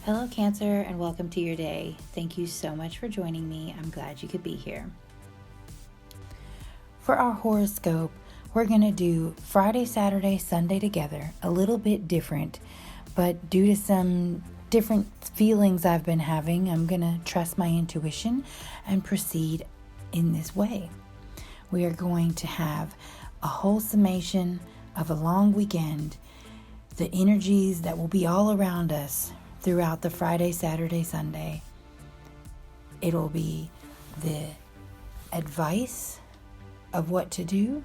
Hello, Cancer, and welcome to your day. Thank you so much for joining me. I'm glad you could be here. For our horoscope, we're going to do Friday, Saturday, Sunday together, a little bit different, but due to some different feelings I've been having, I'm going to trust my intuition and proceed in this way. We are going to have a whole summation of a long weekend, the energies that will be all around us throughout the Friday, Saturday, Sunday. It'll be the advice of what to do,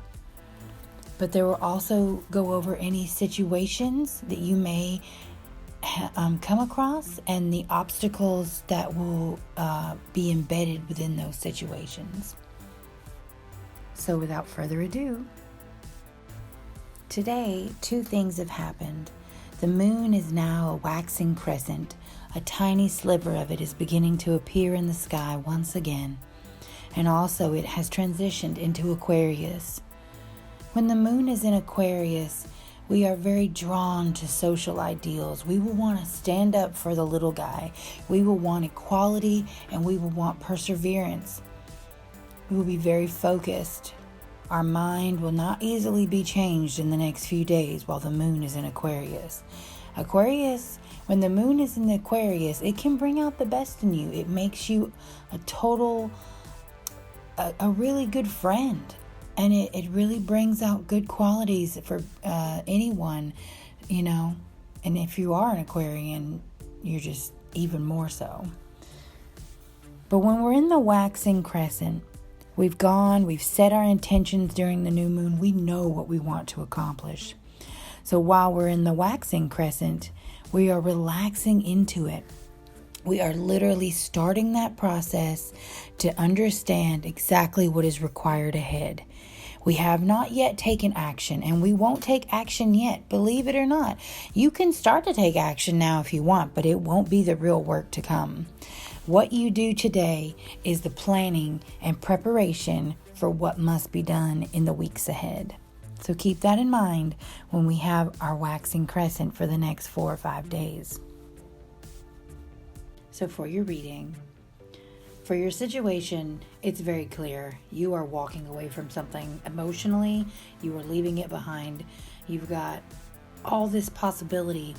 but there will also go over any situations that you may come across and the obstacles that will be embedded within those situations. So without further ado, today, two things have happened. The moon is now a waxing crescent. A tiny sliver of it is beginning to appear in the sky once again. And also it has transitioned into Aquarius. When the moon is in Aquarius, we are very drawn to social ideals. We will want to stand up for the little guy. We will want equality and we will want perseverance. We will be very focused. Our mind will not easily be changed in the next few days while the moon is in Aquarius. Aquarius, when the moon is in Aquarius, it can bring out the best in you. It makes you a really good friend. And it really brings out good qualities for anyone, And if you are an Aquarian, you're just even more so. But when we're in the waxing crescent, we've set our intentions during the new moon. We know what we want to accomplish. So while we're in the waxing crescent, we are relaxing into it. We are literally starting that process to understand exactly what is required ahead. We have not yet taken action, and we won't take action yet, believe it or not. You can start to take action now if you want, but it won't be the real work to come. What you do today is the planning and preparation for what must be done in the weeks ahead. So keep that in mind when we have our waxing crescent for the next 4 or 5 days. So for your reading, for your situation, it's very clear. You are walking away from something emotionally. You are leaving it behind. You've got all this possibility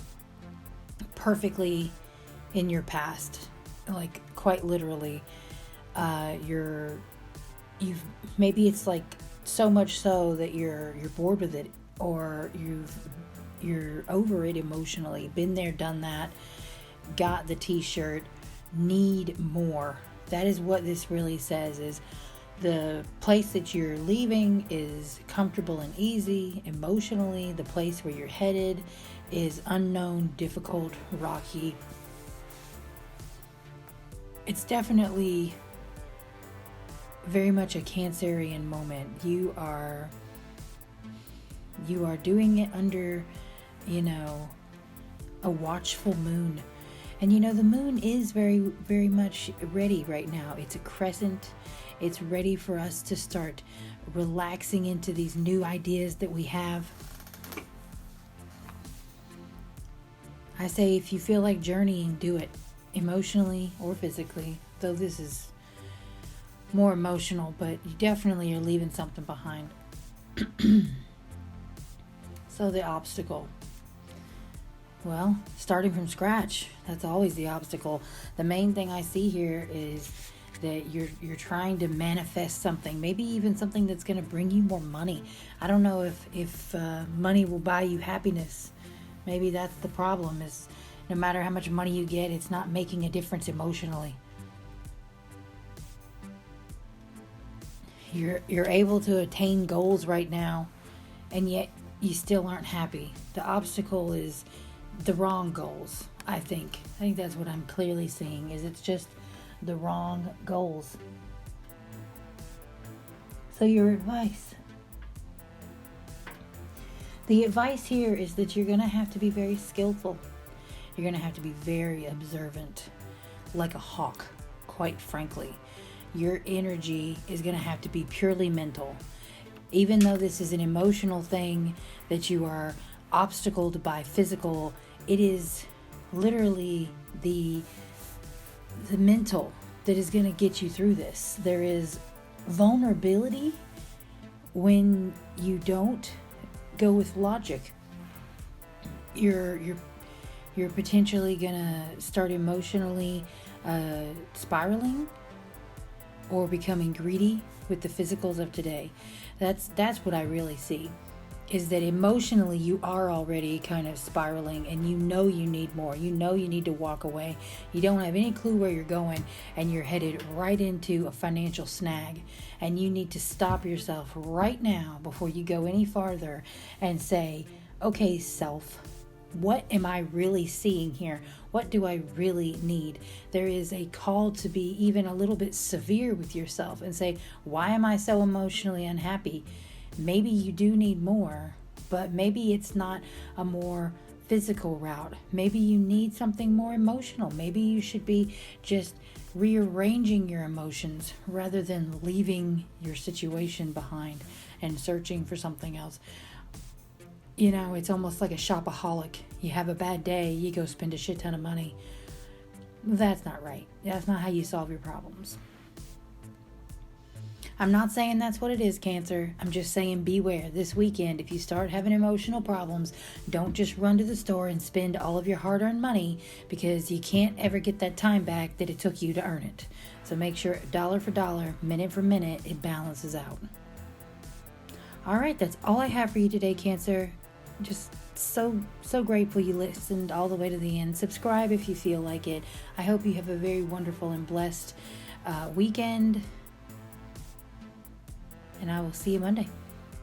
perfectly in your past. Like quite literally, maybe it's like so much so that you're bored with it, or you're over it emotionally. Been there, done that, got the t-shirt, need more. That is what this really says, is the place that you're leaving is comfortable and easy emotionally. The place where you're headed is unknown, difficult, rocky. It's definitely very much a Cancerian moment. You are doing it under, a watchful moon. And the moon is very, very much ready right now. It's a crescent. It's ready for us to start relaxing into these new ideas that we have. I say if you feel like journeying, do it. Emotionally or physically, though this is more emotional, but you definitely are leaving something behind. So the obstacle, well, starting from scratch, that's always the obstacle. The main thing I see here is that you're trying to manifest something, maybe even something that's going to bring you more money. I don't know if money will buy you happiness. Maybe that's the problem, is no matter how much money you get, it's not making a difference emotionally. You're able to attain goals right now, and yet you still aren't happy. The obstacle is the wrong goals, I think. I think that's what I'm clearly seeing, is it's just the wrong goals. So your advice. The advice here is that you're going to have to be very skillful. You're going to have to be very observant, like a hawk, quite frankly. Your energy is going to have to be purely mental. Even though this is an emotional thing that you are obstacled by physical, it is literally the mental that is going to get you through this. There is vulnerability when you don't go with logic. You're potentially gonna start emotionally spiraling or becoming greedy with the physicals of today. That's what I really see, is that emotionally you are already kind of spiraling, and you know you need more. You know you need to walk away. You don't have any clue where you're going, and you're headed right into a financial snag, and you need to stop yourself right now before you go any farther and say, okay, self, what am I really seeing here? What do I really need? There is a call to be even a little bit severe with yourself and say, why am I so emotionally unhappy? Maybe you do need more, but maybe it's not a more physical route. Maybe you need something more emotional. Maybe you should be just rearranging your emotions rather than leaving your situation behind and searching for something else. You know, it's almost like a shopaholic. You have a bad day, you go spend a shit ton of money. That's not right. That's not how you solve your problems. I'm not saying that's what it is, Cancer. I'm just saying beware. This weekend, if you start having emotional problems, don't just run to the store and spend all of your hard-earned money, because you can't ever get that time back that it took you to earn it. So make sure dollar for dollar, minute for minute, it balances out. All right, that's all I have for you today, Cancer. Just so grateful you listened all the way to the end. Subscribe if you feel like it. I hope you have a very wonderful and blessed weekend. And I will see you Monday.